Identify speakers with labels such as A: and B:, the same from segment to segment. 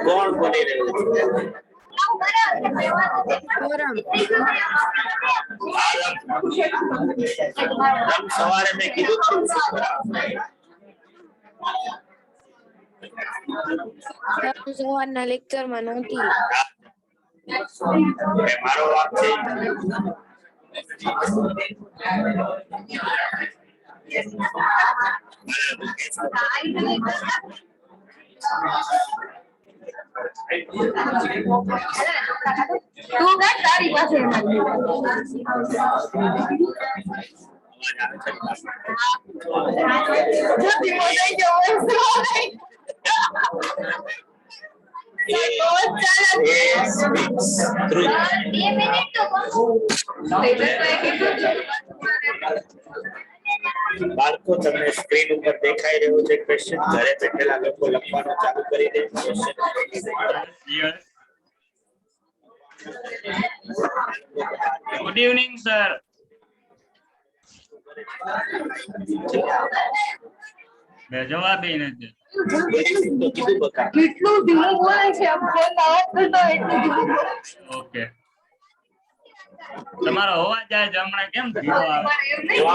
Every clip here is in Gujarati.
A: કોણ બની રહ્યું છે? સવારે મેં કીધું
B: સવારના લેક્ચરમાં નહોતી.
A: મારો વાત છે.
C: તું કઈ તારી પાસે
A: બાળકો તમને સ્ક્રીન ઉપર દેખાઈ રહ્યો છે ક્વેશ્ચન ઘરે બેઠેલા લોકો લખવાનું ચાલુ કરી દે ક્વેશ્ચન.
D: Good evening sir. બે જવાબ એ નથી.
C: કેટલું ધીમું બોલે છે ફોન અવાજ કરતો એટલું ધીમું બોલે.
D: ઓકે. તમારો અવાજ આજ હમણાં કેમ ધીમો આવે?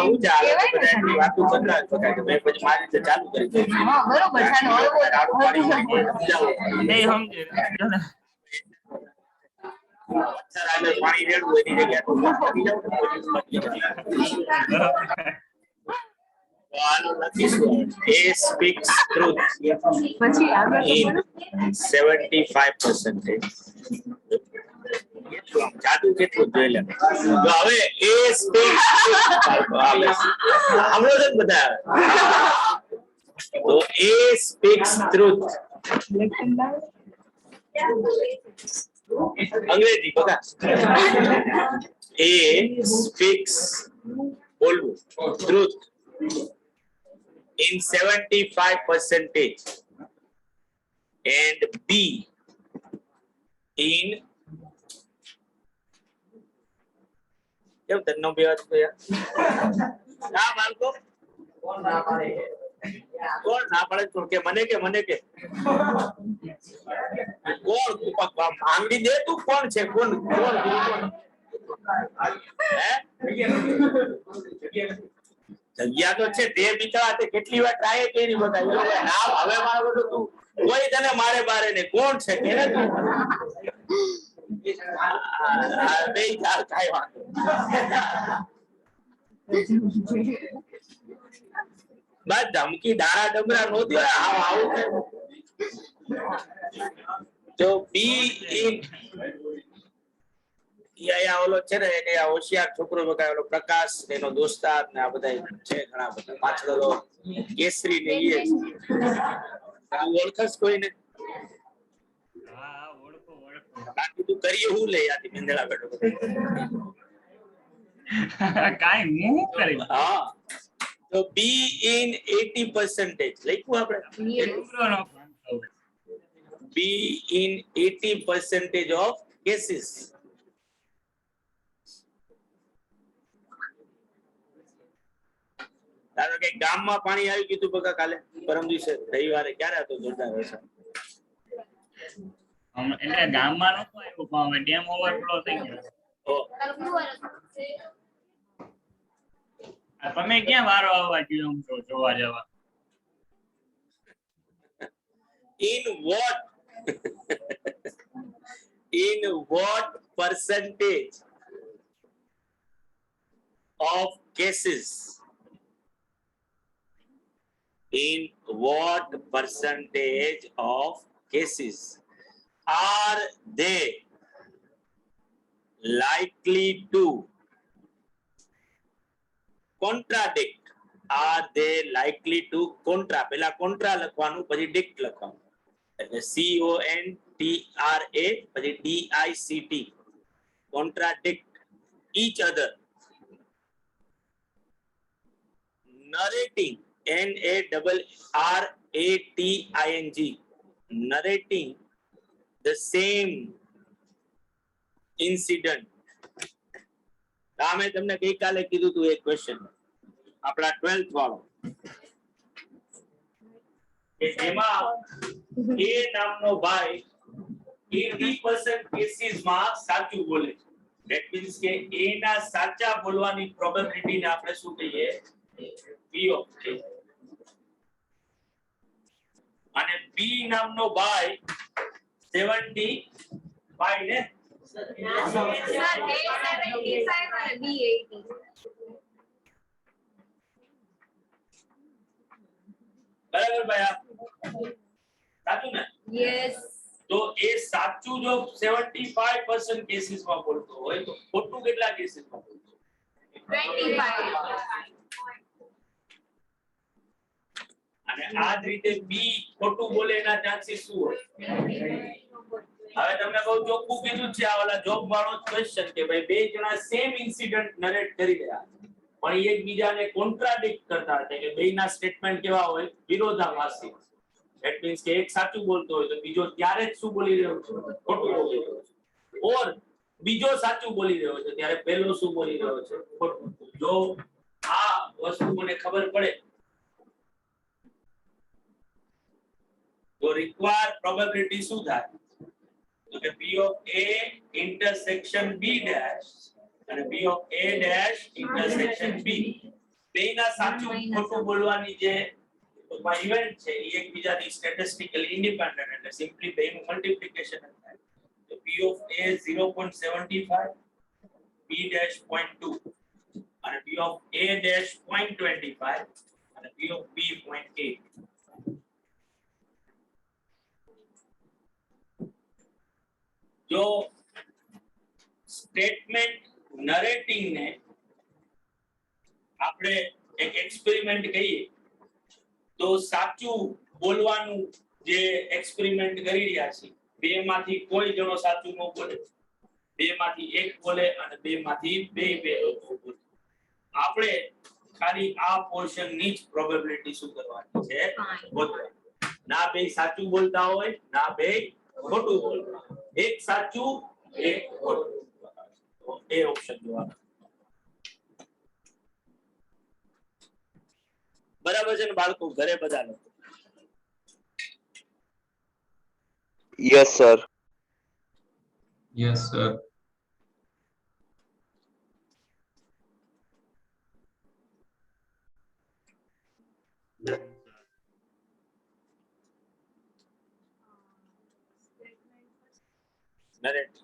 A: હું ચાલે બધાની વાતો કરતા જ વખતે મેં પછી મારી રીતે ચાલુ કરી દીધું.
C: હા બરોબર છે ને
D: નહીં સમજે.
A: પાણી રેડવું એની જગ્યાએ A speaks truth in 75%. જાદુ કેટલું જોઈ લે. હવે A speaks આવડે છે બધા. તો A speaks truth. અંગ્રેજી બગા. A speaks બોલવું truth in 75% and B in કેમ તન્નો બે વાત તો યાર ના બાળકો કોણ ના પાડે તો કે મને કે કોણ માંગી દે તું કોણ છે કોણ હે જગ્યા તો છે તે બિચારા તે કેટલી વાર ટ્રાય કરી બધા ના હવે મારો બધું તું કોઈ તને મારે બારે ને કોણ છે કે બે ચાર કાઈ વાંધો બસ ધમકી દાડા ડબરા નહોતી આવું તો બી ઇન યા ઓલો છે ને એને હોશિયાર છોકરો બગાડેલો પ્રકાશ એનો દોસ્તાર ને આ બધા છે ઘણા બધા પાછળ કેસરી ને એ ઓળખસ કોઈને
D: હા ઓળખો
A: બાકી તું કરીએ હું લે યાર મેંદડા બેઠો
D: કાઈ હું કરી.
A: હા તો બી ઇન 80% લખ્યું આપણે બી ઇન 80% ઓફ કેસીસ. ધારો કે ગામમાં પાણી આવી ગયું હતું બકા કાલે પરમ દિવસે રવિવારે ક્યારે હતો જોરદાર વરસાદ
D: એટલે ગામમાં નહોતું આવ્યું પણ ડેમ ઓવરફ્લો થઈ ગયો. તમે ક્યાં વારો આવવા જોયો છો જોવા જવા?
A: in what percentage of cases in what percentage of cases are they likely to contradict? Are they likely to પેલા કોન્ટ્રા લખવાનું પછી ડિક્ટ લખવાનું એટલે CONTRA પછી DICT contradict each other. narrating NARRATING narrating the same incident. મેં તમને ગઈકાલે કીધું હતું એક ક્વેશ્ચન આપણા 12th વાળો કે જેમાં એ નામનો ભાઈ 80% કેસીસમાં સાચું બોલે છે. That means કે A ના સાચા બોલવાની પ્રોબેબિલિટી ને આપણે શું કહીએ? P of A. અને B નામનો ભાઈ 75 ને બરાબર ભાઈ સાચું ને?
C: યસ.
A: તો એ સાચું જો 75% કેસીસમાં બોલતો હોય તો ખોટું કેટલા કેસીસમાં બોલતો હોય?
C: 25.
A: અને આ જ રીતે બી ખોટું બોલે એના ચાન્સીસ શું હોય? હવે તમને બહુ ચોખ્ખું કીધું છે આ ઓલા જોબ વાળો ક્વેશ્ચન કે ભાઈ બે જણા સેમ ઇન્સિડન્ટ નરેટ કરી રહ્યા છે પણ એકબીજાને કોન્ટ્રાડિક્ટ કરતા હતા કે બેયના સ્ટેટમેન્ટ કેવા હોય? વિરોધાભાસી. That means કે એક સાચું બોલતો હોય તો બીજો ત્યારે જ શું બોલી રહ્યો છે? ખોટું બોલી રહ્યો છે. ઓર બીજો સાચું બોલી રહ્યો છે ત્યારે પહેલો શું બોલી રહ્યો છે? ખોટું. જો આ વસ્તુને ખબર પડે તો રિક્વાયર પ્રોબેબિલિટી શું થાય? તો કે P of A intersection B dash અને P of A dash intersection B બેયના સાચું ખોટું બોલવાની જે ઇવેન્ટ છે એ એકબીજાથી સ્ટેટિસ્ટિકલી ઇન્ડિપેન્ડન્ટ એટલે સિમ્પલી બેયનું મલ્ટીપ્લિકેશન થાય તો P of A 0.75 B dash 0.2 અને P of A dash 0.25 અને P of B 0.8. જો સ્ટેટમેન્ટ નરેટિંગ ને આપણે એક એક્સપેરિમેન્ટ કહીએ તો સાચું બોલવાનું જે એક્સપેરિમેન્ટ કરી રહ્યા છે બેમાંથી કોઈ જણો સાચું ન બોલે બેમાંથી એક બોલે અને બેમાંથી બે લોકો બોલે આપણે ખાલી આ પોર્શન ની જ પ્રોબેબિલિટી શું કરવાની છે? ગોતવાની. ના બે સાચું બોલતા હોય ના બે ખોટું બોલતા હોય. એક સાચું એક ખોટું એ ઓપ્શન જોવાનો. બરાબર છે ને બાળકો? ઘરે બધા લોકો
E: Yes, sir.
F: Yes, sir.
A: Narrate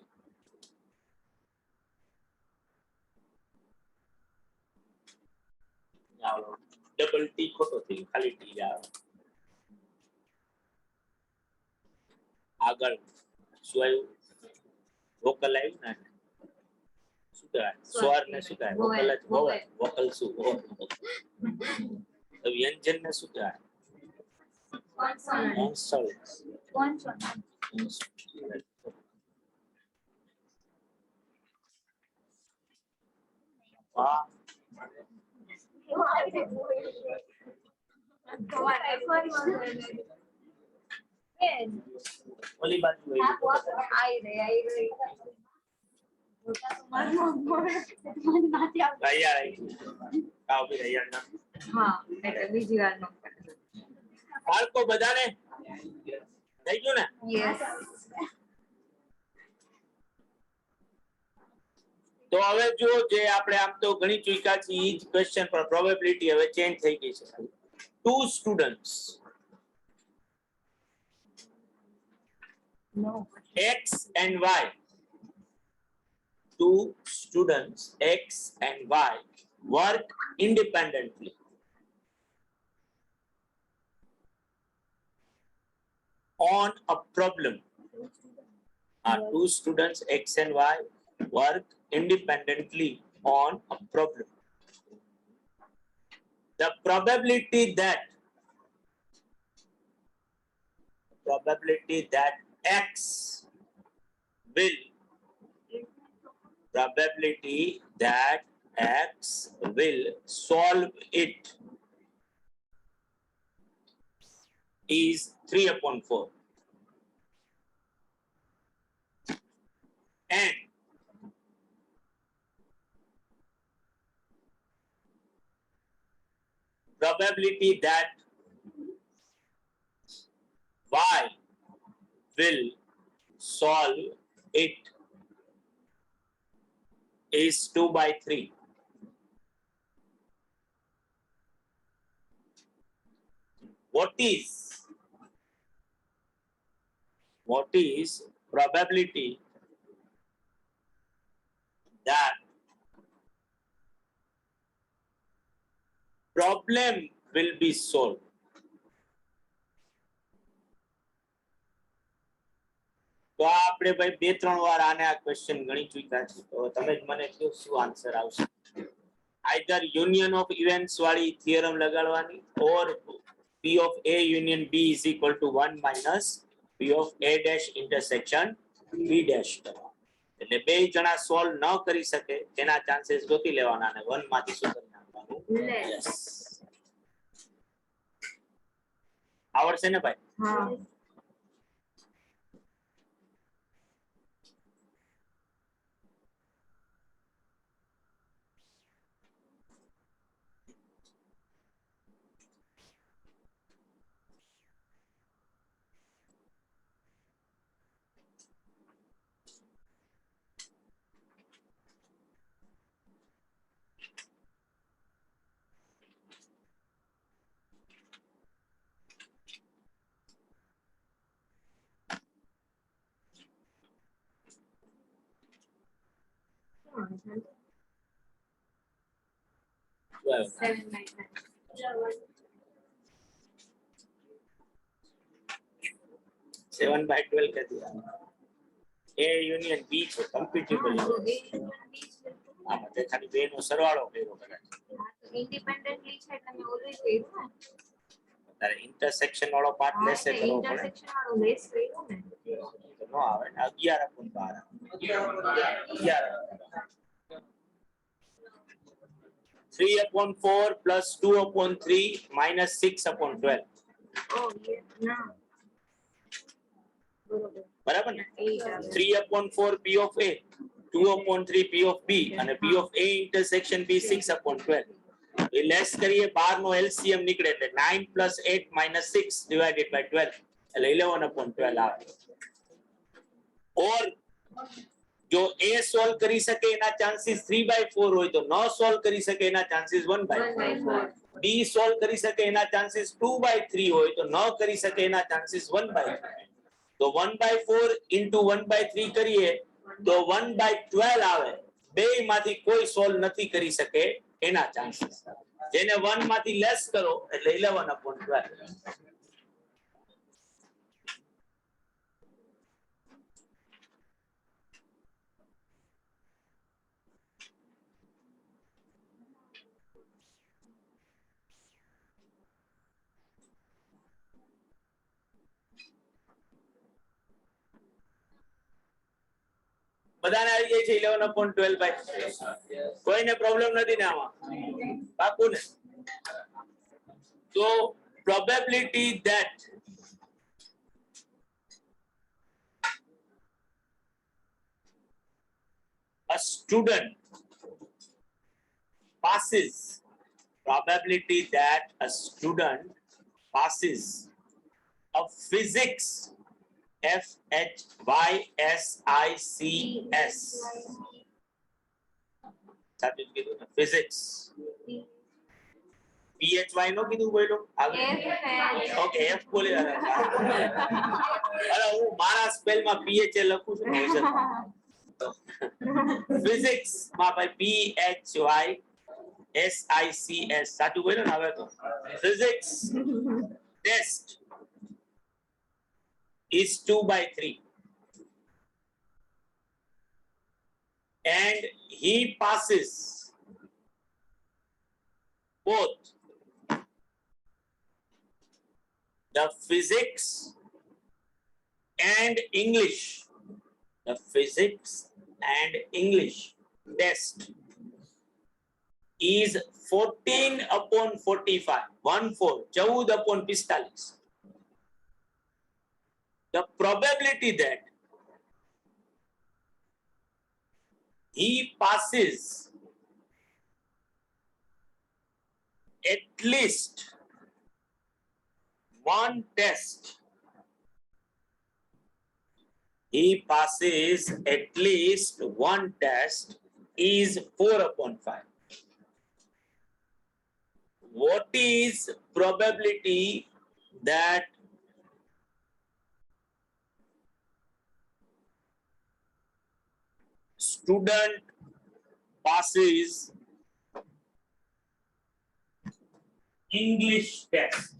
A: double T ખોટો થઈ ખાલી ટી આવે. આગળ શું આવ્યું? વોકલ આવ્યું ને શું કહેવાય? સ્વર ને શું કહેવાય? વોકલ જ હોય. વોકલ શું હોય? તો વ્યંજન ને શું કહેવાય? વાહ ઓલી બાજુ
C: બીજી વાર
A: બાળકો બધાને થઈ ગયું ને?
C: યસ.
A: તો હવે જો જે આપણે આમ તો ઘણી ચૂક્યા છે ઈ જ ક્વેશ્ચન પર પ્રોબેબિલિટી હવે ચેન્જ થઈ ગઈ છે. Two students X and Y. Two students X and Y work independently. On a problem. Two students X and Y work independently on a problem. The probability that X will solve it is 3/4. probability that y will solve it is 2/3. What is probability that problem will be solved? તો આ આપણે ભાઈ બે ત્રણ વાર આને આ ક્વેશ્ચન ગણી ચૂક્યા છે, તો તમે જ મને કહો શું આન્સર આવશે. આઈધર યુનિયન ઓફ ઇવેન્ટ્સ વાળી થિયરમ લગાડવાની, or P of A union B is equal to 1 minus P of A dash intersection B dash કરવા. એટલે બે જણા સોલ્વ ન કરી શકે તેના ચાન્સીસ ગોતી લેવાના અને 1 માંથી શું કરી નાખવાનું? Yes. આવડશે ને ભાઈ?
C: હા.
A: Well, 7/12 કરી દીધા. A union B છે કમ્પિટિબલ. આમાં તે ખાલી બે નો સરવાળો કર્યો કદાચ.
C: ઇન્ડિપેન્ડન્ટલી છે એટલે મેં ઓલું કર્યું ને.
A: તારે ઇન્ટરસેક્શન વાળો પાર્ટ લેશે કરવો પડે.
C: ઇન્ટરસેક્શન વાળું લેસ કર્યું ને.
A: તો નો આવે ને 11/12. 3/4 plus 2/3 minus 6/12.
C: ઓ ના. બરોબર.
A: બરાબર ને?
C: 8 આવે.
A: 3/4 P of A, 2/3 P of B અને P of A intersection B 6/12. એ લેસ કરીએ 12 નો LCM નીકળે એટલે 9 plus 8 minus 6 divided by 12 એટલે 11/12 આવે. ઓર જો A સોલ્વ કરી શકે એના ચાન્સીસ 3/4 હોય તો ન સોલ્વ કરી શકે એના ચાન્સીસ 1/4. B સોલ્વ કરી શકે એના ચાન્સીસ 2/3 હોય તો ન કરી શકે એના ચાન્સીસ 1/3. તો 1/4 into 1/3 કરીએ તો 1/12 આવે. બે માંથી કોઈ સોલ્વ નથી કરી શકે એના ચાન્સીસ. જેને 1 માંથી લેસ કરો એટલે 11/12. બધાને આવી જાય છે 11/12 ભાઈ? કોઈને પ્રોબ્લેમ નથી ને આમાં? પાકું ને? તો probability that a student passes, probability that a student passes a physics PHYSICS. સાચું જ કીધું ને? ફિઝિક્સ. PHY નો કીધું બોલો? ઓકે, F બોલી. અરે હું મારા સ્પેલ માં PHA લખું છું. ફિઝિક્સ માં ભાઈ PHYSICS સાચું બોલ્યો ને? હવે તો physics test is 2/3 and he passes both the physics and English. The physics and English test is 14/45. 14/45. The probability that he passes at least one test, he passes at least one test is 4/5. What is probability that student passes English test?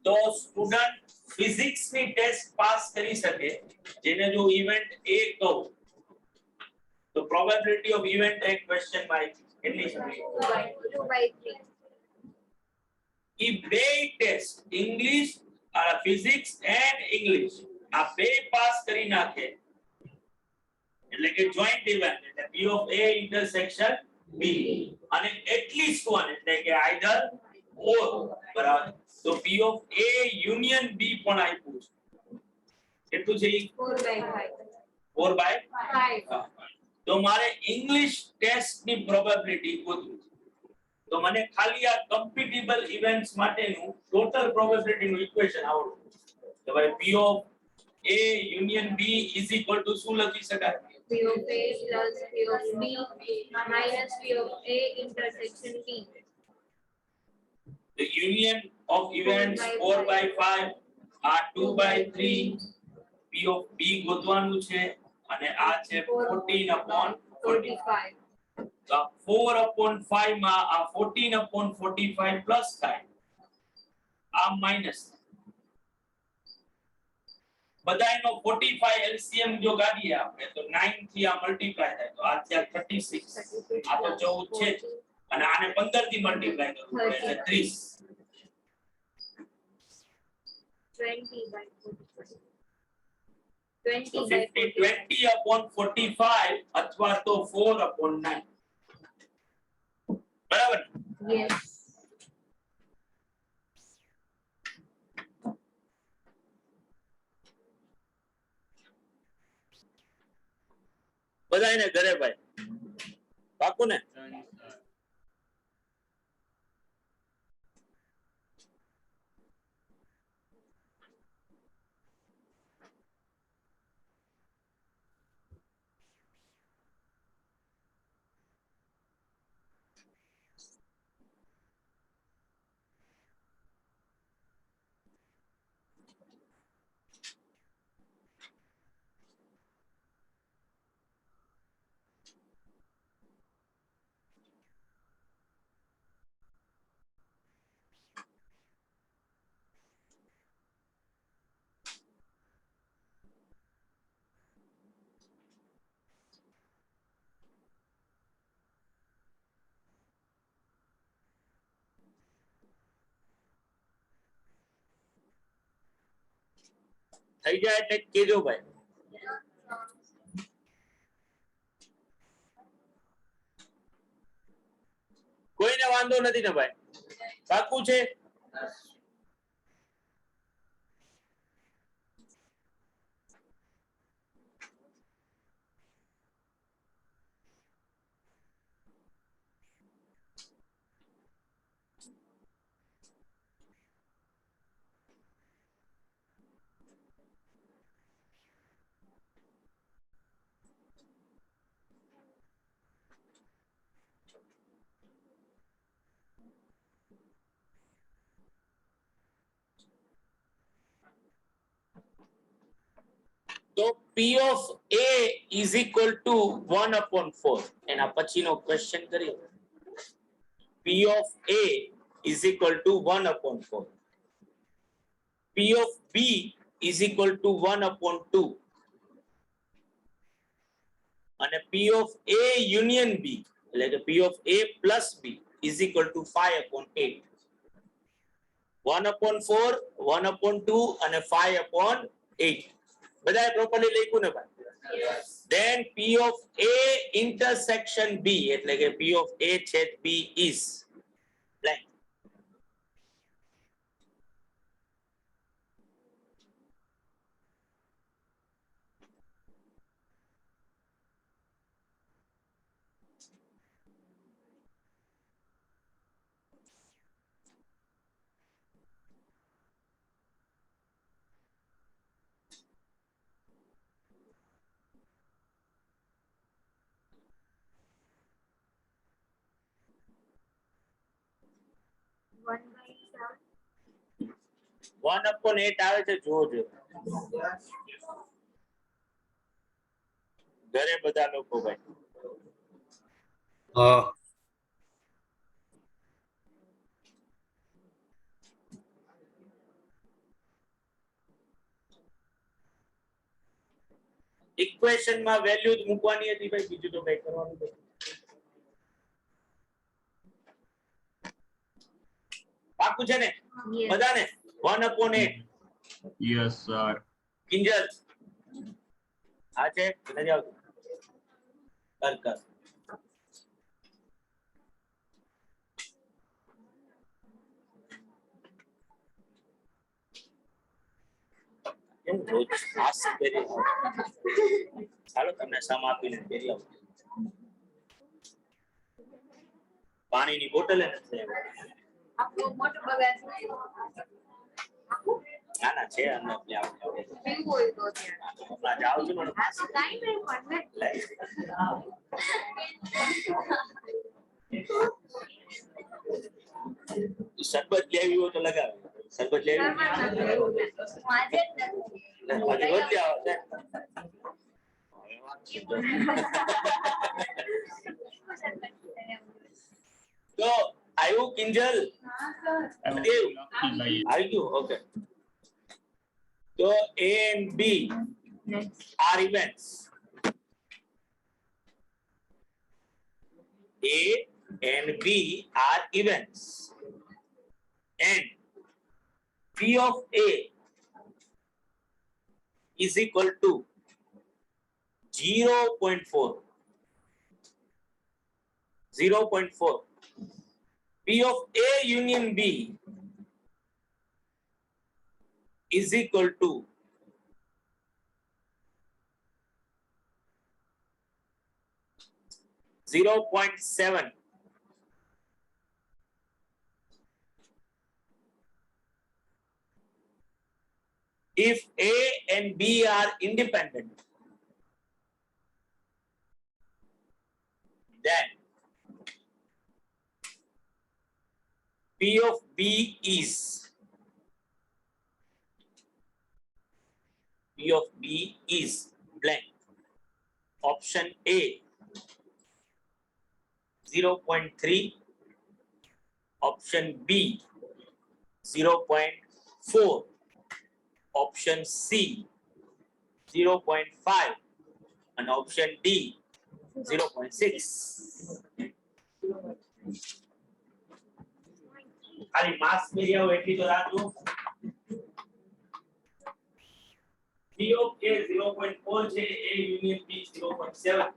A: તો સ્ટુડન્ટ ફિઝિક્સ ની ટેસ્ટ પાસ કરી શકે જેને જો ઇવેન્ટ A કહું તો probability of event A question by કેટલી છે
C: 2/3.
A: ઈ બે test English physics and English આ બે પાસ કરી નાખે એટલે કે જોઈન્ટ ઇવેન્ટ એટલે P of A intersection B અને એટલીસ્ટ વન એટલે કે આઈધર ઓર બરાબર તો P of A union B પણ આપ્યું છે કેટલું છે
C: 4/5.
A: 4/5 તો મારે ઇંગ્લિશ ટેસ્ટ ની પ્રોબેબિલિટી ગોતવી છે તો મને ખાલી આ કમ્પિટિબલ ઇવેન્ટ્સ માટેનું ટોટલ પ્રોબેબિલિટી નું ઇક્વેશન આવડવું તો ભાઈ P of A union B is equal to શું લખી શકાય
C: P of A plus P of B minus P of A intersection B.
A: the union of events 4/5 આ 2/3 P of B ગોતવાનું છે અને આ છે 14/45 તો 4/5 માં આ 14/45 પ્લસ થાય આ માઈનસ બધાયનો 45 LCM જો ગાડીએ આપણે તો 9 થી આ મલ્ટીપ્લાય થાય તો આ ત્યાં 36 આ તો 14 છે જ. અને આને 15 થી મલ્ટીપ્લાય કરું એટલે 30
C: 20/45.
A: તો 20/45 અથવા તો 4/9 બરાબર
C: Yes.
A: બધાયને ઘરે ભાઈ પાકું ને થઈ જાય એટલે કેજો ભાઈ કોઈને વાંધો નથી ને ભાઈ પાકું છે તો P of A is equal to 1/4 એના પછીનો ક્વેશ્ચન કરીએ P of A is equal to 1/4 P of B is equal to 1/2 અને P of A union B એટલે કે P of A plus B is equal to 5/8 1/4 1/2 અને 5/8 બધાએ પ્રોપરલી લખ્યું ને ભાઈ
C: Yes.
A: then P of A intersection B એટલે કે P of A છેદ B is blank 1/8 આવે છે જોજો ઘરે બધા લોકો ભાઈ
F: હા.
A: ઇક્વેશન માં વેલ્યુ જ મૂકવાની હતી ભાઈ બીજું તો કઈ કરવાનું નથી પાકું છે ને બધાને 1/8
D: Yes, sir.
A: કિંજલ આ છે નથી આવતું કર કેમ રોજ માસ્ક પહેરી ચાલો તમને સમ આપીને પહેરી આવું પાણીની બોટલ નથી
C: આપણું મોટું બગાડ
A: ના ના છે અને
C: પીવું હોય તો ત્યાં
A: હમણાં જાઉં છું ને
C: આ તો કાંઈ નહીં પણ ને.
A: શરબત લેવી હોય તો લગાવે શરબત લેવી
C: ઘરમાં નથી એવું ને. હું આજે જ નથી.
A: હજી રોજ લેવા છે તો આવ્યું કિંજલ દેવ આવી ગયું ઓકે તો A and B are events A and B are events and P of A is equal to 0.4 0.4 P of A union B is equal to 0.7 if A and B are independent then P of B is blank. Option A 0.3, option B 0.4, option C 0.5 and option D 0.6. ખાલી માર્ક્સ મેરી આવો એટલી તો રાખજો P of A 0.4 છે A union B 0.7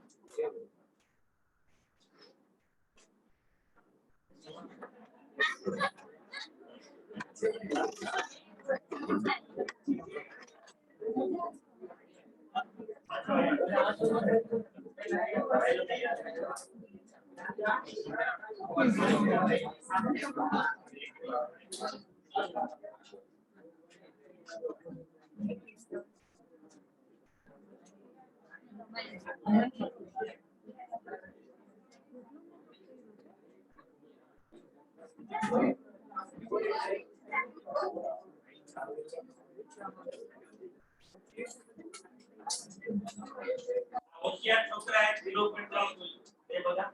A: હોશિયાર છોકરાએ 0.3 જોયું એ બધા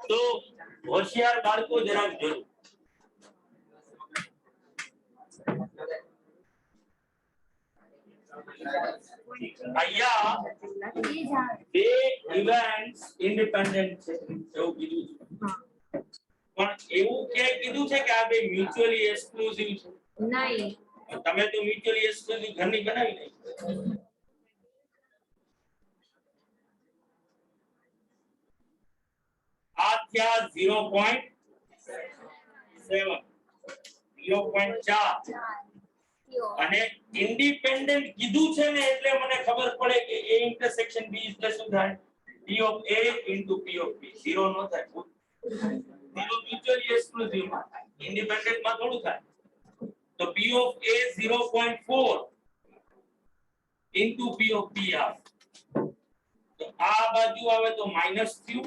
A: તો હોશિયાર બાળકો જરાક જોયું અહીંયા બે ઇવેન્ટ્સ ઇન્ડિપેન્ડન્ટ છે એવું કીધું છે પણ એવું કે કીધું છે કે આ બે મ્યુચ્યુઅલી એક્સક્લુઝિવ છે
C: નહીં
A: તમે તો મ્યુચ્યુઅલી એક્સક્લુઝિવ ઘરની બનાવી નહીં આ થયા 0.7 0.4 અને ઇન્ડિપેન્ડન્ટ કીધું છે ને એટલે મને ખબર પડે કે A ઇન્ટરસેક્શન B એટલે શું થાય P of A into P of B 0 નો થાય zero mutually exclusive માં થાય, independent માં થોડું થાય. તો P of A 0.4 into P of B આવે. તો આ બાજુ આવે તો માઈનસ થયું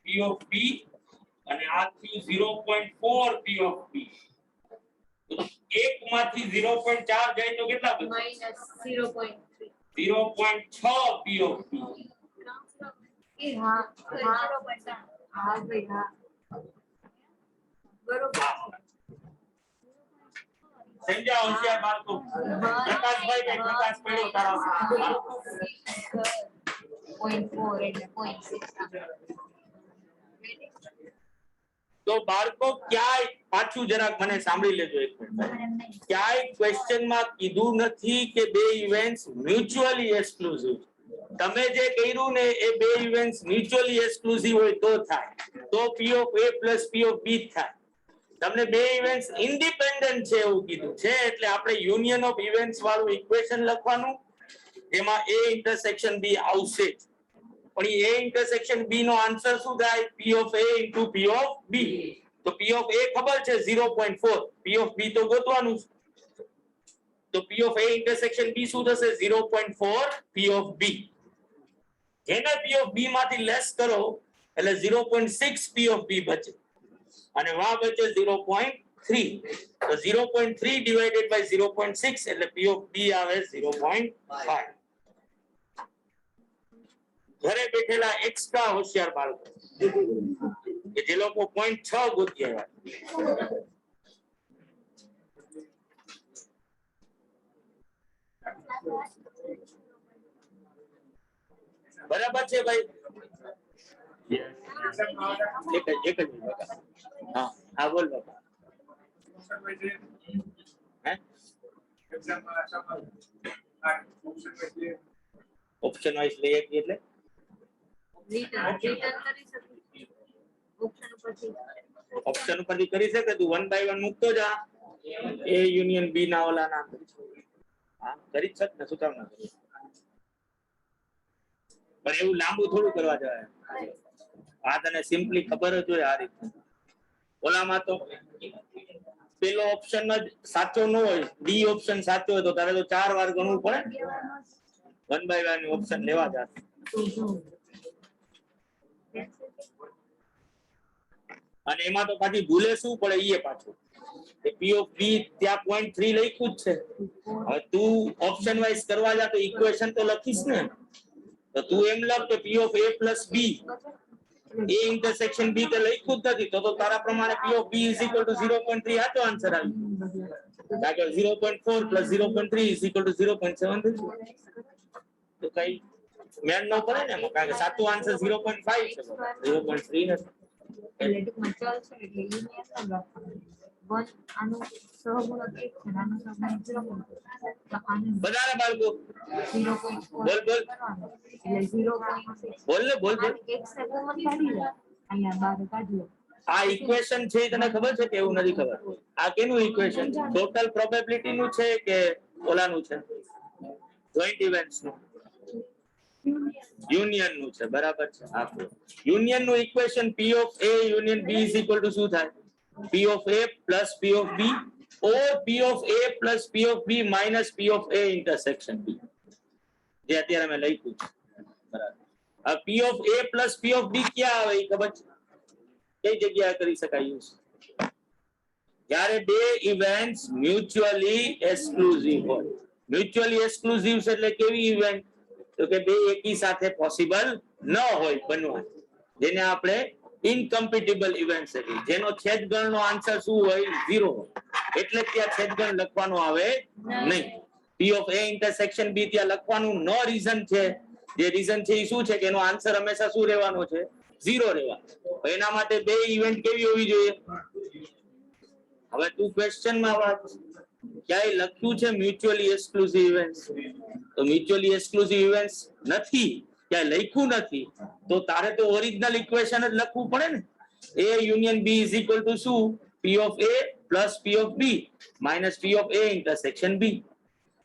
A: P of B અને આ થયું 0.4 P of B. તો એક માંથી 0.4 જાય તો કેટલા બચે?
C: minus 0.3.
A: 0.6 P of B.
C: એ હા હા 0.3. હા ભાઈ હા બરોબર
A: સમજ્યા હોશિયાર બાળકો? પ્રકાશભાઈ કઈ પ્રકાશ પડ્યો તારા
C: 0.4 એટલે 0.6.
A: તો બાળકો ક્યાંય પાછું જરાક મને સાંભળી લેજો એક મિનિટ. ક્યાંય ક્વેશ્ચન માં કીધું નથી કે બે ઇવેન્ટ્સ મ્યુચ્યુઅલી એક્સક્લુઝિવ. તમે જે કર્યું ને એ બે ઇવેન્ટ્સ મ્યુચ્યુઅલી એક્સક્લુઝિવ હોય તો થાય, તો P of A plus P of B થાય. તમને બે ઇવેન્ટ્સ ઇન્ડિપેન્ડન્ટ છે એવું કીધું છે, એટલે આપણે યુનિયન ઓફ ઇવેન્ટ્સ વાળું ઇક્વેશન લખવાનું, એમાં A ઇન્ટરસેક્શન B આવશે જ. પણ એ ઇન્ટરસેક્શન B નો આન્સર શું થાય? P of A into P of B. તો P of A ખબર છે 0.4, P of B તો ગોતવાનું છે. તો P of A intersection B શું થશે? 0.4 P of B. જેને P of B માંથી લેસ કરો એટલે 0.6 P of B બચે અને વા બચે 0.3. તો 0.3 divided by 0.6 એટલે P of B આવે 0.5. ઘરે બેઠેલા એક્સ્ટ્રા હોશિયાર બાળકો કે જે લોકો 0.6 ગોતી આવ્યા. બરાબર છે ભાઈ? એક જ મિનિટ બાબા. હા હા બોલ બાબા. હે ઓપ્શન વાઇઝ લઈએ એટલે
C: રિટર્ન કરી શકું ઓપ્શન ઉપરથી
A: ઓપ્શન ઉપરથી કરી શકે તું, 1 by 1 મૂકતો જા. A યુનિયન B ના ઓલા ના હા કરી જ શક ને, શું કામ ના કરી? પણ એવું લાંબુ થોડું કરવા જાય. આ તને સિમ્પલી ખબર જ હોય આ રીતે. ઓલામાં તો પેલો ઓપ્શન જ સાચો ન હોય, ડી ઓપ્શન સાચો હોય તો તારે તો 4 વાર ગણવું પડે. 1 by 1 ઓપ્શન લેવા જા. અને એમાં તો પાછી ભૂલે શું પડે એ પાછું કે P of B ત્યાં 0.3 લખ્યું જ છે. હવે તું ઓપ્શન વાઇઝ કરવા જા તો ઇક્વેશન તો લખીશ ને. તો તું એમ લખ કે P of A plus B, A intersection B તો લખ્યું જ નથી, તો તારા પ્રમાણે P of B is equal to 0.3 સાચો આન્સર આવી. કારણ કે 0.4 plus 0.3 is equal to 0.7. તો કઈ મેન ન પડે ને એમાં, કારણ કે સાચો આન્સર 0.5 છે, 0.3 નથી.
C: એટલે ટૂંકમાં ચલ છે એટલે યુનિયન ન લખવાનું. વન આનું સહગુણક 1 છે આનું સહગુણક 0.4 તો આનું
A: બધાને બાળકો
C: 0.4
A: બોલ બોલ
C: કરવાનું એટલે 0.6
A: બોલ ને બોલ બોલ.
C: એક સે કોમન કાઢી લે અહીંયા બહાર કાઢી લે.
A: આ ઇક્વેશન છે એ તને ખબર છે કે એવું નથી ખબર? આ કેનું ઇક્વેશન છે? ટોટલ પ્રોબેબિલિટી નું છે કે ઓલાનું છે? જોઈન્ટ ઇવેન્ટ્સ નું, યુનિયન નું છે. બરાબર છે. આપો યુનિયન નું equation P of A union B is equal to શું થાય? P of A plus P of B or P of A plus P of B minus P of A intersection B. જે અત્યારે મેં લખ્યું છે. બરાબર. આ P of A plus P of B ક્યાં આવે એ ખબર છે? કઈ જગ્યાએ કરી શકાય યુઝ? જ્યારે બે ઇવેન્ટ્સ મ્યુચ્યુઅલી એક્સક્લુઝિવ હોય. મ્યુચ્યુઅલી એક્સક્લુઝિવ એટલે કેવી ઇવેન્ટ? તો કે બે એકી સાથે પોસિબલ ન હોય બનવા, જેને આપણે ઇનકમ્પિટિબલ ઇવેન્ટ્સ એટલે જેનો છેદગણનો આન્સર શું હોય? 0 હોય. એટલે ત્યાં છેદગણ લખવાનો આવે નહીં. P of A intersection B ત્યાં લખવાનું નો રીઝન છે. જે રીઝન છે એ શું છે કે એનો આન્સર હંમેશા શું રહેવાનો છે? 0 રહેવાનો. એના માટે બે ઇવેન્ટ કેવી હોવી જોઈએ? હવે તું ક્વેશ્ચન માં વાત ક્યાંય લખ્યું છે મ્યુચ્યુઅલી એક્સક્લુઝિવ ઇવેન્ટ્સ? તો મ્યુચ્યુઅલી એક્સક્લુઝિવ ઇવેન્ટ્સ નથી, ક્યાંય લખ્યું નથી, તો તારે તો ઓરિજિનલ ઇક્વેશન જ લખવું પડે ને. A union B is equal to શું? P of A plus P of B minus P of A intersection B.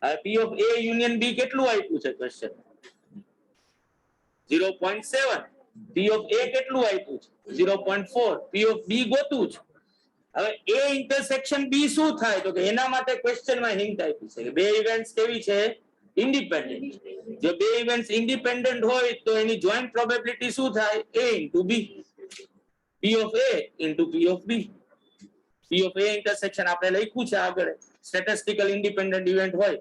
A: હવે P of A union B કેટલું આપ્યું છે ક્વેશ્ચન? 0.7. P of A કેટલું આપ્યું છે 0.4, P of B ગોતવું છે. હવે A ઇન્ટરસેક્શન B શું થાય તો કે એના માટે ક્વેશ્ચનમાં હિન્ટ આપી છે કે બે ઇવેન્ટ્સ કેવી છે ઇન્ડિપેન્ડન્ટ. જો બે ઇવેન્ટ્સ ઇન્ડિપેન્ડન્ટ હોય તો એની જોઈન્ટ પ્રોબેબિલિટી શું થાય A into B, P of A into P of B. P of A intersection આપણે લખ્યું છે આગળ સ્ટેટિસ્ટિકલ ઇન્ડિપેન્ડન્ટ ઇવેન્ટ હોય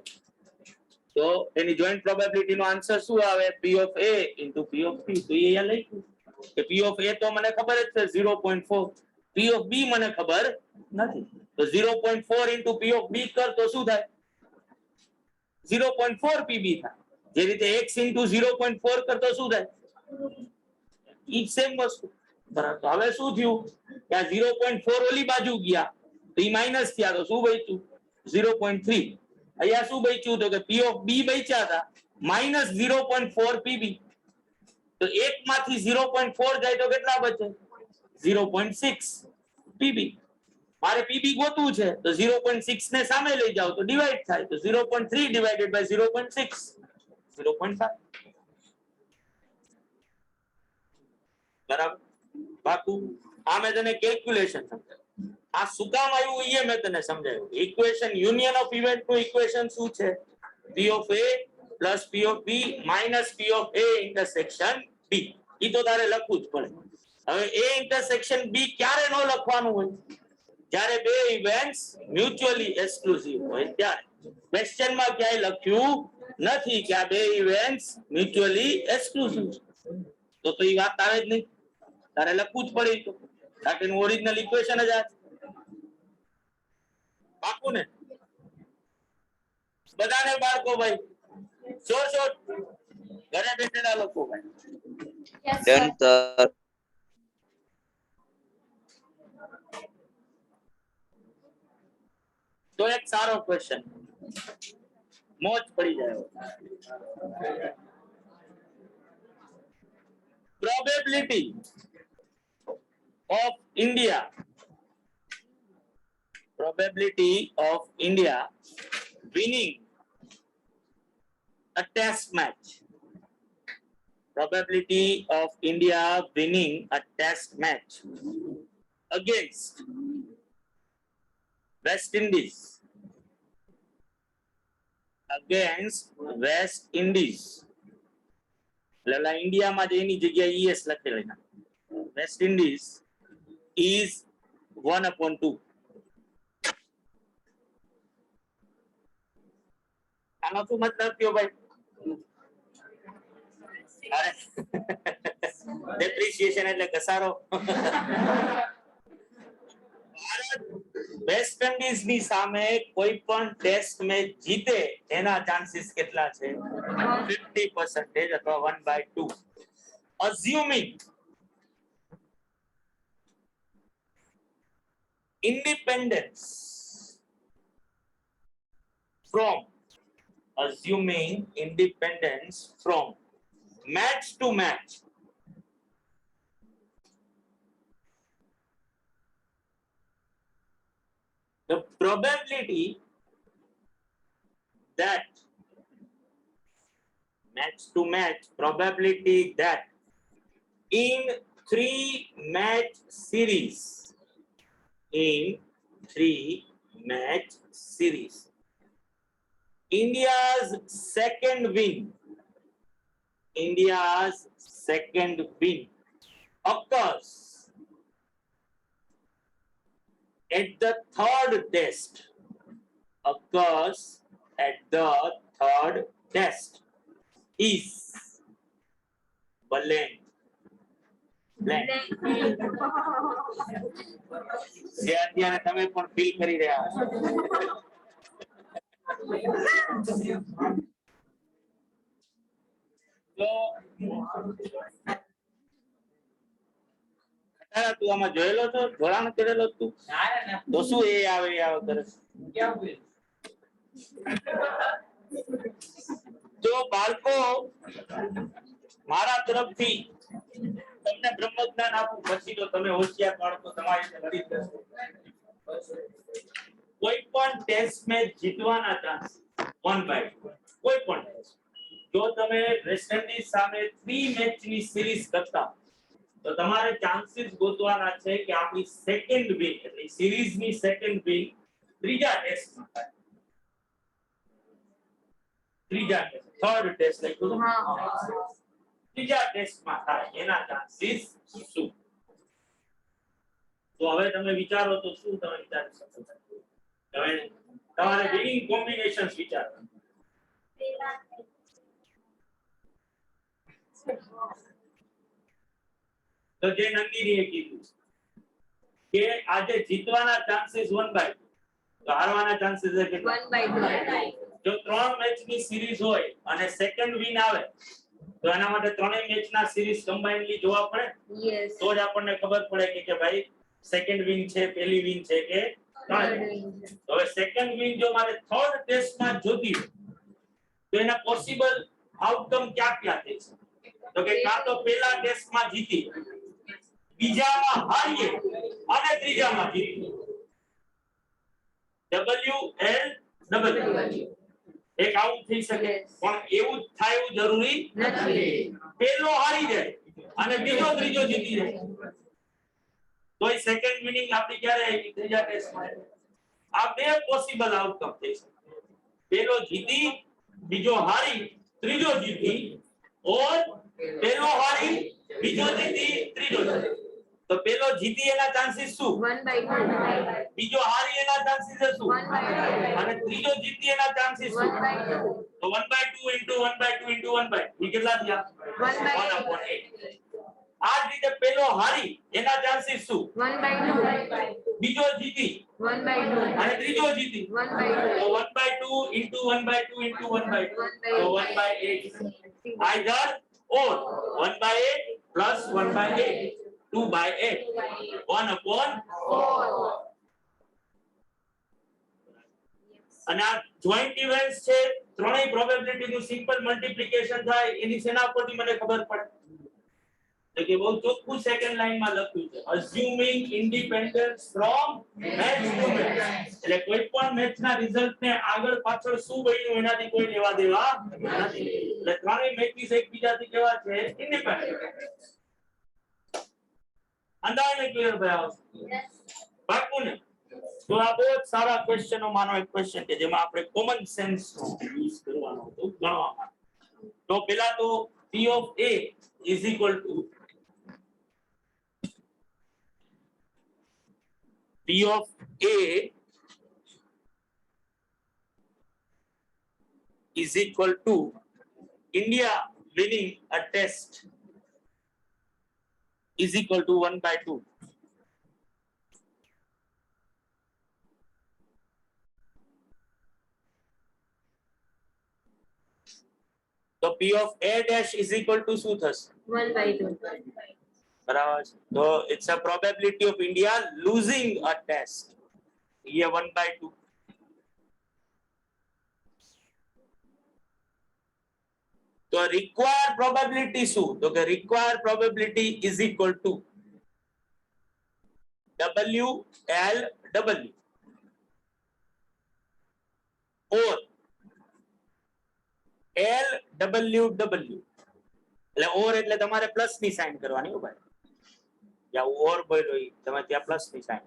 A: તો એની જોઈન્ટ પ્રોબેબિલિટી નો આન્સર શું આવે P of A into P of B. તો એ અહીંયા લખ્યું કે P of A તો મને ખબર જ છે 0.4, P of B મને ખબર નથી તો 0.4 into P of B કર તો શું થાય 0.4 PB થાય. જે રીતે x into 0.4 કર તો શું થાય ઈ સેમ વસ્તુ બરાબર. તો હવે શું થયું કે આ 0.4 ઓલી બાજુ ગયા તો ઈ માઈનસ થયા તો શું બચ્યું 0.3. અહીંયા શું બચ્યું તો કે P of B બચ્યા હતા -0.4 PB. તો એક માંથી 0.4 જાય તો કેટલા બચે 0.6 PB. મારે PB ગોતવું છે તો 0.6 ને સામે લઈ જાવ તો ડિવાઈડ થાય તો 0.3 divided by 0.6 0.5 બરાબર. બાકુ આ મેં તને કેલ્ક્યુલેશન સમજાવ્યું. આ શું કામ આવ્યું એ મેં તને સમજાવ્યું. ઇક્વેશન યુનિયન ઓફ ઇવેન્ટ નું ઇક્વેશન શું છે P of A plus P of B minus P of A intersection B. ઈ તો તારે લખવું જ પડે. હવે A intersection B ક્યારે નો લખવાનું હોય જ્યારે બે ઇવેન્ટ્સ મ્યુચ્યુઅલી એક્સક્લુસિવ હોય ત્યારે. ક્વેશ્ચન માં ક્યાંય લખ્યું નથી કે આ બે ઇવેન્ટ્સ મ્યુચ્યુઅલી એક્સક્લુસિવ તો ઈ વાત આવે જ નહીં. તારે લખવું જ પડે તો કારણ કે ઓરિજિનલ ઇક્વેશન જ આ પાકું ને બધાને બાળકો ભાઈ શોર્ટ ઘરે બેઠેલા લોકો ભાઈ
E: Done, sir.
A: તો એક સારો ક્વેશ્ચન મોજ પડી જાય. Probability of India winning a test match. Probability of India winning a test match against West Indies. એટલે ઇન્ડિયામાં જે એની જગ્યાએ ES લખેલી ના વેસ્ટ ઇન્ડિઝ is 1/2. આનો શું મતલબ થયો ભાઈ અરે ડેપ્રિસિએશન એટલે ઘસારો. ભારત વેસ્ટ ઇન્ડિઝ ની સામે કોઈ પણ ટેસ્ટ મેચ જીતે એના ચાન્સીસ કેટલા છે 50% અથવા 1/2. assuming independence from match to match. The probability that in 3-match series India's second win occurs at the third test is blank. જે અત્યારે તમે પણ ફીલ કરી રહ્યા છો તો તું આમાં જોયેલો છો જોડાણ કરેલો તું તો શું એ આવે કરે તો બાળકો મારા તરફથી તમને બ્રહ્મજ્ઞાન આપું પછી તો તમે હોશિયાર બાળકો તમારી રીતે લડી જશો. કોઈ પણ ટેસ્ટ મેચ જીતવાના ચાન્સ 1/2. કોઈ પણ ટેસ્ટ જો તમે વેસ્ટ ઇન્ડિઝ સામે 3 મેચ ની સિરીઝ કરતા તો તમારે ચાન્સીસ ગોતવાના છે કે આપણી સેકન્ડ વીક એટલે સિરીઝની સેકન્ડ વીક ત્રીજા ટેસ્ટમાં થાય. ત્રીજા ટેસ્ટ થર્ડ ટેસ્ટ લખ્યું
C: હા.
A: ત્રીજા ટેસ્ટમાં થાય એના ચાન્સીસ શું? તો હવે તમે વિચારો તો શું તમે વિચારી શકો છો? હવે તમારે વિનિંગ કોમ્બિનેશન્સ વિચારવા. તો જે નંદીનીએ કીધું કે આજે જીતવાના ચાન્સીસ 1/2 તો હારવાના ચાન્સીસ કેટલા?
C: 1/2.
A: જો 3 મેચની સિરીઝ હોય અને સેકન્ડ વિન આવે તો એના માટે ત્રણેય મેચના સિરીઝ કમ્બાઇનલી જોવા પડે.
C: Yes.
A: તો જ આપણને ખબર પડે કે ભાઈ સેકન્ડ વિન છે પહેલી વિન છે કે થર્ડ વિન. તો હવે સેકન્ડ વિન જો મારે થર્ડ ટેસ્ટમાં જોતી હોય તો એના પોસિબલ આઉટકમ ક્યાં ક્યાં થઈ શકે? તો કે કાં તો પહેલા ટેસ્ટમાં જીતી, બીજામાં હારીએ અને ત્રીજામાં જીતીએ. WLW એક આઉટ થઈ શકે પણ એવું જ થાય એવું જરૂરી
C: નથી.
A: પહેલો હારી જાય અને બીજો ત્રીજો જીતી જાય તોય સેકન્ડ વિનિંગ આપણી ક્યારે આવી? ત્રીજા ટેસ્ટમાં. આ બે પોસિબલ આઉટકમ થઈ શકે. પહેલો જીતી, બીજો હારી, ત્રીજો જીતી, ઓર પહેલો હારી, બીજો જીતી, ત્રીજો જીતી. તો પહેલો જીતી એના ચાન્સીસ શું?
C: 1/2.
A: બીજો હારી એના ચાન્સીસ શું?
C: 1/2.
A: અને ત્રીજો જીતી એના ચાન્સીસ શું?
C: 1/2.
A: તો 1/2 into 1/2 into 1/2 એ કેટલા થયા? 1/8. આ જ રીતે પહેલો હારી એના ચાન્સીસ શું?
C: 1/2.
A: બીજો જીતી
C: 1/2.
A: અને ત્રીજો જીતી
C: 1/2.
A: તો 1/2 into 1/2 into 1/2 તો 1/8 either or 1/8 plus 1/8 2/8 1/4 અને આ જોઈન્ટ ઇવેન્ટ્સ છે ત્રણેય પ્રોબેબિલિટી નું સિમ્પલ મલ્ટીપ્લિકેશન થાય એની સેના પરથી મને ખબર પડે તો કે બહુ ચોખ્ખું સેકન્ડ લાઈન માં લખ્યું છે assuming independence from match to match એટલે કોઈ પણ મેચ ના રિઝલ્ટ ને આગળ પાછળ શું બન્યું એનાથી કોઈ લેવા દેવા નથી એટલે ત્રણેય મેચીસ એકબીજાથી કેવા છે ઇન્ડિપેન્ડન્ટ અંદાજને ક્લિયર થયા હશે પાક્કું ને તો આ બહુ જ સારા ક્વેશ્ચનો માનો એક ક્વેશ્ચન કે જેમાં આપણે કોમન સેન્સ નો યુઝ કરવાનો હતો ગણવા માટે તો પહેલા તો p of a is equal to p of a is equal to India winning a test is equal to 1/2. તો p of a dash is equal to શું થશે?
C: 1/2.
A: બરાબર છે તો it's a probability of India losing a test ये 1/2 તો required probability શું તો કે required probability is equal to WLW or LWW એટલે ઓર એટલે તમારે પ્લસ ની સાઇન કરવાની હો ભાઈ જ્યાં ઓર બોલ્યો ઈ તમે ત્યાં પ્લસ ની સાઇન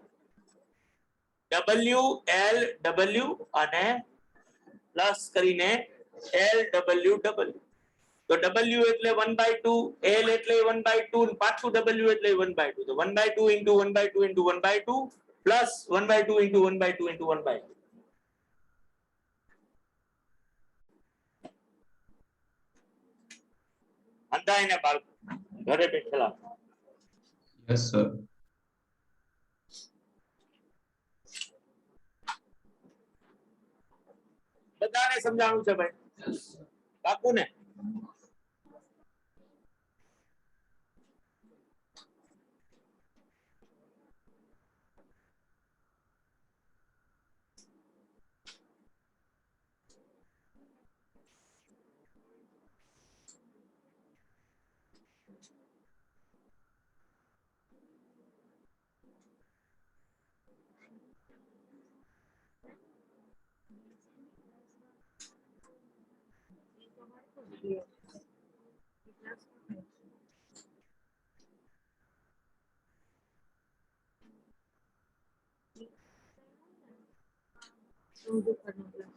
A: WLW અને પ્લસ કરીને LWW તો W એટલે 1/2 L એટલે 1/2 પાછું W એટલે 1/2 તો 1/2 into 1/2 into 1/2 plus 1/2 into 1/2 into 1/2 અંદાજને બાળકો ઘરે બેઠેલા
F: Yes, sir.
A: બધાને સમજાવવું છે ભાઈ પાકું ને
C: चौदह करना प्लस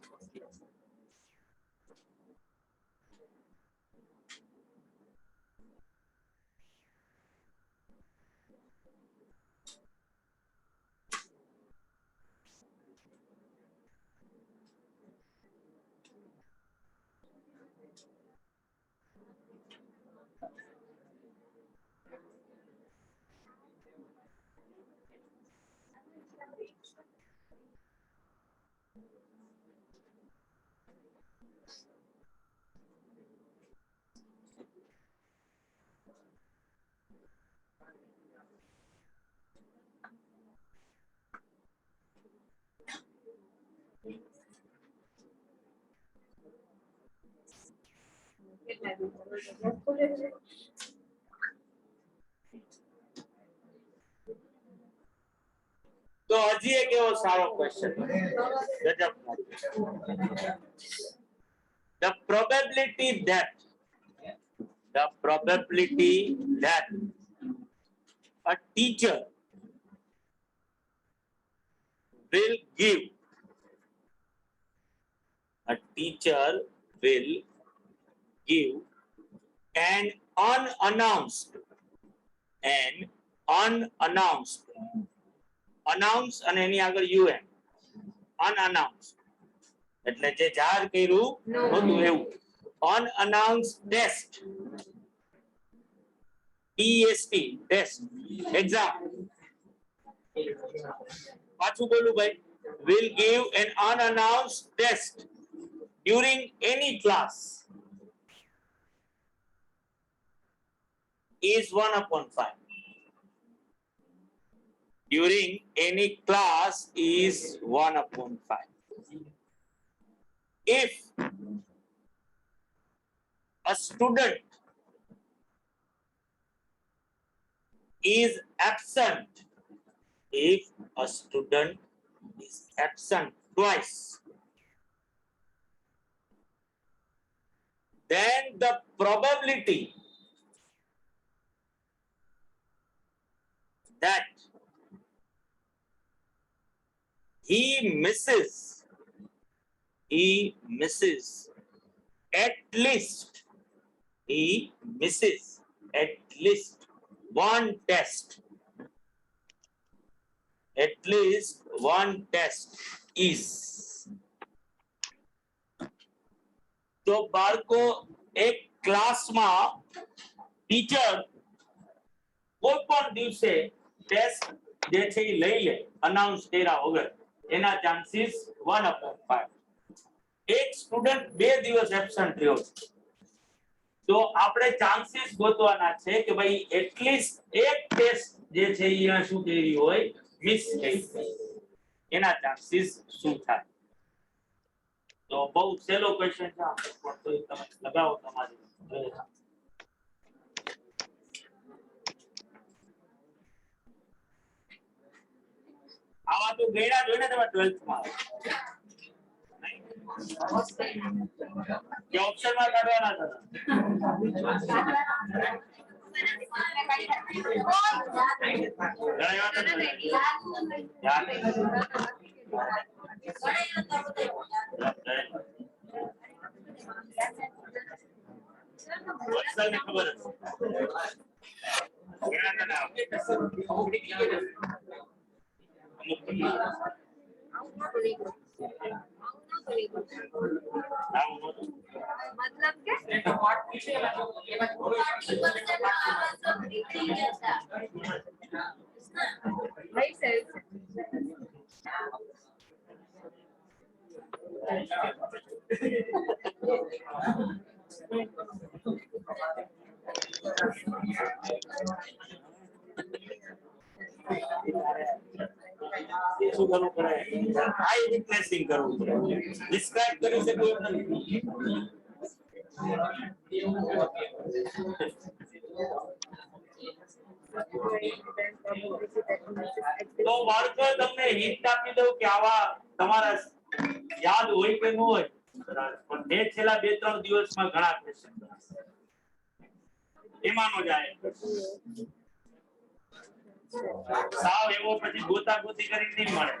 A: તો હજી એક એવો સારો ક્વેશ્ચન ગજબ. The probability that a teacher will give an unannounced announce અને એની આગળ un unannounced એટલે જે જાહેર કર્યું નહોતું એવું unannounced test test exam પાછું બોલું ભાઈ will give an unannounced test during any class is 1/5. During any class is 1/5. If a student is absent, twice, then the probability that he misses at least one test is. તો બાળકો એક ક્લાસમાં ટીચર કોઈ પણ દિવસે ટેસ્ટ જે છે એ લઈ લે અનાઉન્સ કર્યા વગર એના ચાન્સીસ 1/5. એક સ્ટુડન્ટ 2 દિવસ એબ્સન્ટ રહ્યો તો આપણે ચાન્સીસ ગોતવાના છે કે ભાઈ એટલીસ્ટ એક ટેસ્ટ જે છે એ શું કરી હોય મિસ થઈ એના ચાન્સીસ શું થાય. તો બહુ સહેલો ક્વેશ્ચન છે પણ તો તમે લગાવો તમારી આવા તો ગયડા જોઈને તમે 12th માં કે ઓપ્શન માં કાઢવાના હતા ખબર
C: मतलब क्या राइट साइड
A: શું કરવું પડે આઈ રિપ્લેસિંગ કરવું પડે ડિસ્ક્રાઇબ કરી શકો એમ નથી. તો બાળકો તમને હિન્ટ આપી દઉં કે આવા તમારા યાદ હોય કે ન હોય પણ મેં છેલ્લા 2-3 દિવસમાં ઘણા ક્વેશ્ચન એમાંનો જાય સાવ એવો પછી ગોતાગોતી કરી નહીં મળે.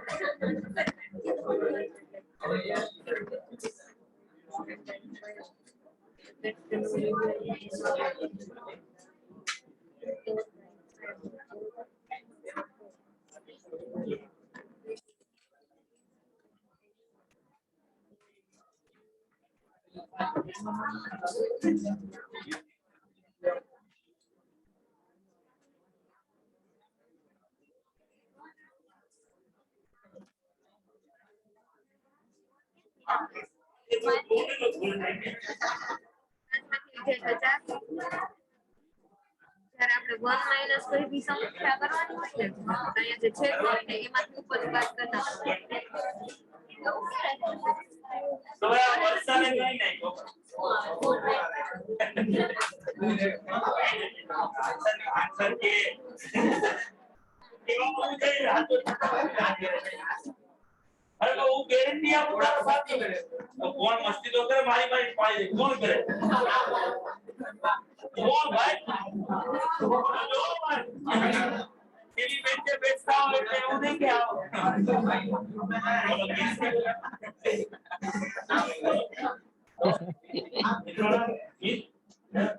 C: જ્યારે આપણે 1 માઈનસ કોઈ બી સંખ્યા કરવાની હોય ને તો અહીંયા જે છેદ હોય ને એમાંથી ઉપર બાદ કરતા
A: તો આ વર્ષાને કઈ નાખ્યો આન્સર કે કેવા બોલ ગઈ હાથ અરે તો હું ગેરંટી આપું તારો સાથી કરે તો કોણ મસ્તી તો કરે મારી મારી પાડી દે કોણ કરે કોણ ભાઈ તેરી બેંચે બેસતા હોય એટલે એવું નહીં કે આવો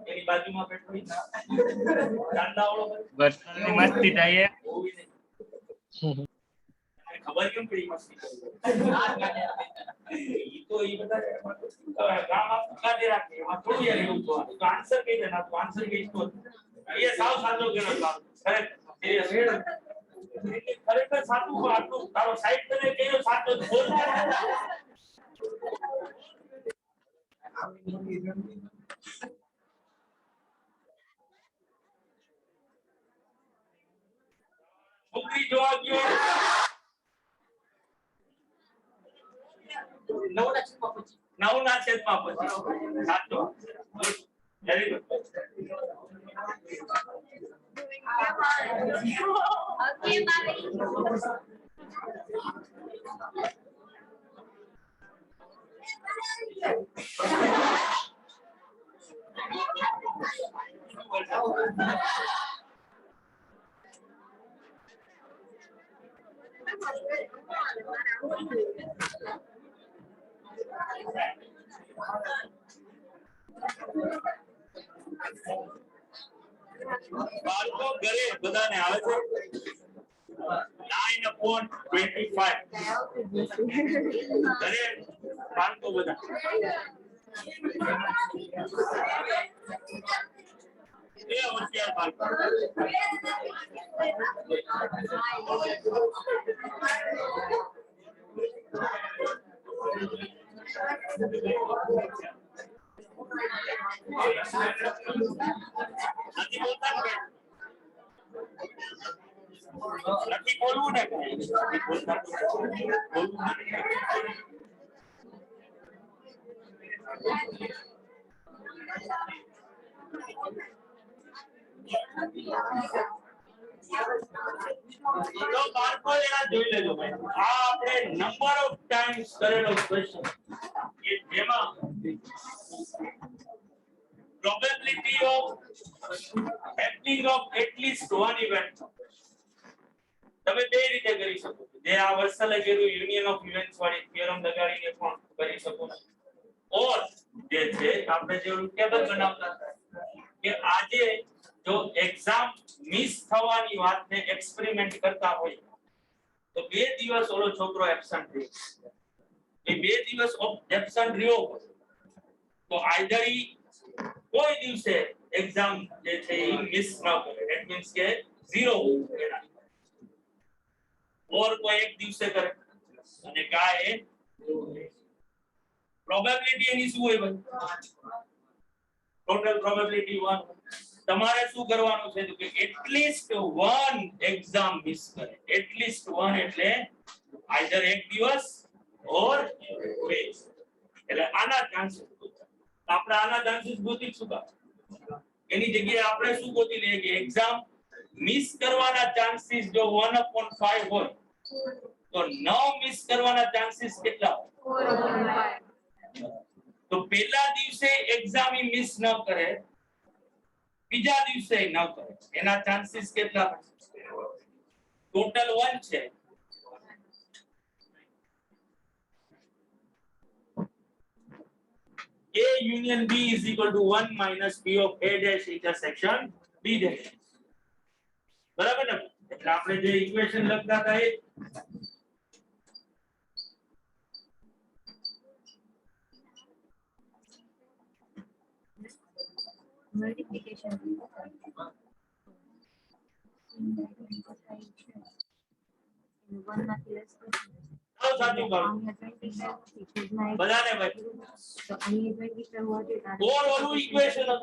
A: એની બાજુમાં બેઠો ચાંદાવાળો
D: વર્ષની મસ્તી થાય
A: ખબર કેમ પડી મસ્તી ઈ તો ઈ બધા ગામ આપ કાઢે રાખે એમાં થોડું યાર એવું તો આન્સર કહી દે ના તો આન્સર કહી તો એ સાવ સાચો કેનો ખરેખર સાચું આટલું તારો સાઈડ તને કેવો સાચો બોલ છોકરી જોવા ગયો નવના છેદમાં 25 સાચો વેરી ગુડ બાળકો ઘરે બધાને આવે છે 9/25 ઘરે બાળકો બધા એ હોશિયાર બાળકો નથી બોલવું ને તો બાળકો એના જોઈ લેજો ભાઈ આ આપણે નંબર ઓફ ટાઈમ્સ કરેલો ક્વેશ્ચન કે જેમાં probability of happening of at least one event તમે બે રીતે કરી શકો જે આ વર્ષલે કર્યું યુનિયન ઓફ ઇવેન્ટ્સ વાળી થિયરમ લગાડીને પણ કરી શકો ઓર જે છે આપણે જે ટેબલ બનાવતા હતા કે આજે જો એક્ઝામ મિસ થવાની વાતને એક્સપેરિમેન્ટ કરતા હોય તો બે દિવસ ઓલો છોકરો એબ્સન્ટ રહ્યો એ બે દિવસ એબ્સન્ટ રહ્યો તો આઈધર કોઈ દિવસે એક્ઝામ જે છે એ મિસ ન કરે ધેટ મીન્સ કે 0 ઓર કોઈ એક દિવસે કરે અને કાય પ્રોબેબિલિટી એની શું હોય ભાઈ ટોટલ પ્રોબેબિલિટી 1 તમારે શું કરવાનું છે તો કે એટલીસ્ટ 1 એક્ઝામ મિસ કરે એટલીસ્ટ 1 એટલે આઈધર એક દિવસ ઓર બે એટલે આના ચાન્સીસ આપણે આના ચાન્સીસ ગોતી શું એની જગ્યાએ આપણે શું ગોતી લઈએ કે એક્ઝામ મિસ કરવાના ચાન્સીસ જો 1/5 હોય તો 9 મિસ કરવાના ચાન્સીસ કેટલા તો પહેલા દિવસે એક્ઝામ મિસ ન કરે બીજા દિવસે ન કરે એના ચાન્સીસ કેટલા ટોટલ 1 છે A union B is equal to 1 minus P of A dash intersection B dash. બરાબર ને? એટલે આપણે જે ઇક્વેશન લખતા હતા એ
C: મલ્ટીપ્લિકેશન વન માંથી લેસ
A: સાવ સાચું કરો. બધાને ભાઈ
C: તો અહીંયા 25 હોવાથી
A: કોણ ઓલું ઇક્વેશન હતું?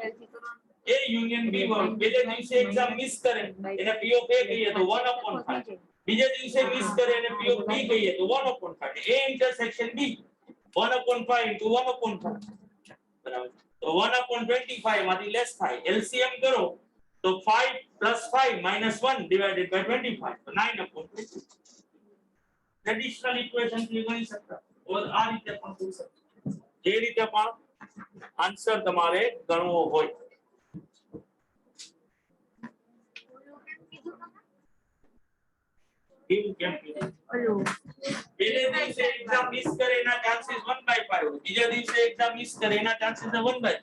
A: A union B વાળું. બીજે દિવસે એક્ઝામ મિસ કરે એને P of A કહીએ તો 1/5. બીજે દિવસે મિસ કરે એને P of B કહીએ તો 1/5. A intersection B 1/5 into 1/5. બરાબર. તો 1/25 માંથી લેસ થાય. LCM કરો તો 5 plus 5 minus 1 divided by 25. તો 9/20. ટ્રેડિશનલ ઇક્વેશન થી ગણી શકતા ઓર આ રીતે પણ કરી શકતા. જે રીતે પણ આન્સર તમારે ગણવો હોય. કેવું કેમ કીધું?
C: ઓલું
A: પહેલે દિવસે એક્ઝામ મિસ કરે એના ચાન્સીસ 1/5 હોય. બીજા દિવસે એક્ઝામ મિસ કરે એના ચાન્સીસ 1/5.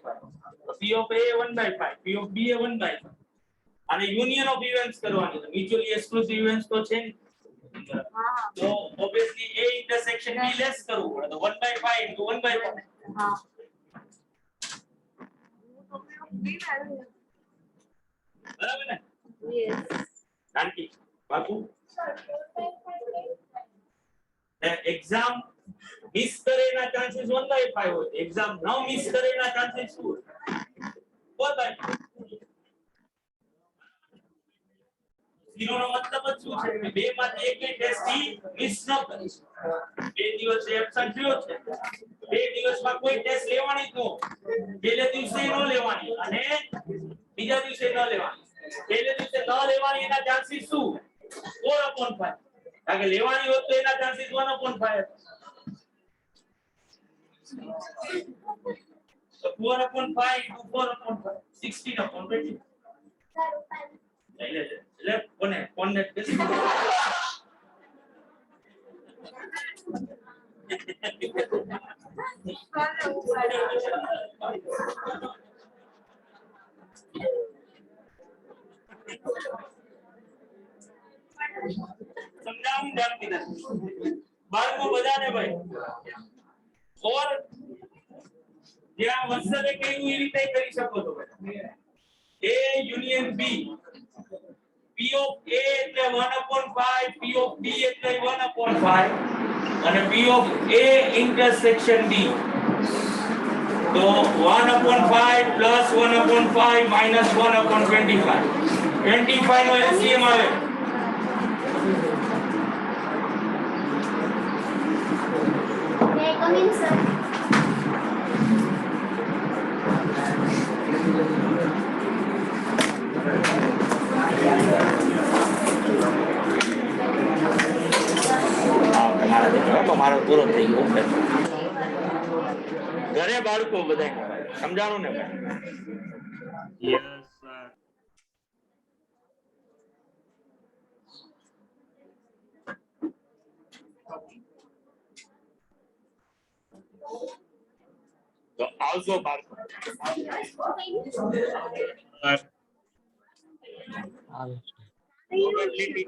A: તો P of A 1/5, P of B એ 1/5. અને યુનિયન ઓફ ઇવેન્ટ્સ કરવાની છે. મ્યુચ્યુઅલી એક્સક્લુસિવ ઇવેન્ટ્સ તો છે ને.
C: હા
A: તો obviously A intersection B less કરવું પડે. તો 1/5 into 1/5.
C: હા
A: બરાબર ને?
C: યસ
A: જાનકી બાપુ એક્ઝામ મિસ કરે એના ચાન્સીસ 1/5 હોય. એક્ઝામ ન મિસ કરે એના ચાન્સીસ શું હોય? 4/5. ઝીરો નો મતલબ જ શું છે કે બે માંથી એક ટેસ્ટ મિસ ન કરી. બે દિવસ એબ્સન્ટ થયો છે. બે દિવસમાં કોઈ ટેસ્ટ લેવાની જ ન. પહેલે દિવસે ન લેવાની અને બીજા દિવસે ન લેવાની. પહેલે દિવસે ન લેવાની એના ચાન્સીસ શું? 4/5. કારણ કે લેવાની હોત તો એના ચાન્સીસ 1/5. તો 4/5 into 4/5 16/20. એટલે કોને બેસી સમજાવું જાણતી નથી બાળકો બધાને ભાઈ. ઓર જ્યાં વંશજે કહ્યું એ રીતે કરી શકો છો ભાઈ. A union B P of A એટલે 1/5, P of B એટલે 1/5 અને P of A intersection D તો 1/5 plus 1/5 minus 1/25. 25 નો LCM આવે.
G: May I come in, sir?
A: મારો પૂરો થઈ ગયો. ઘરે બાળકો બધા સમજાણું ને ભાઈ.
D: Yes sir.
A: તો આવજો બાળકો.
D: સર
A: રોબર્ટ લીટી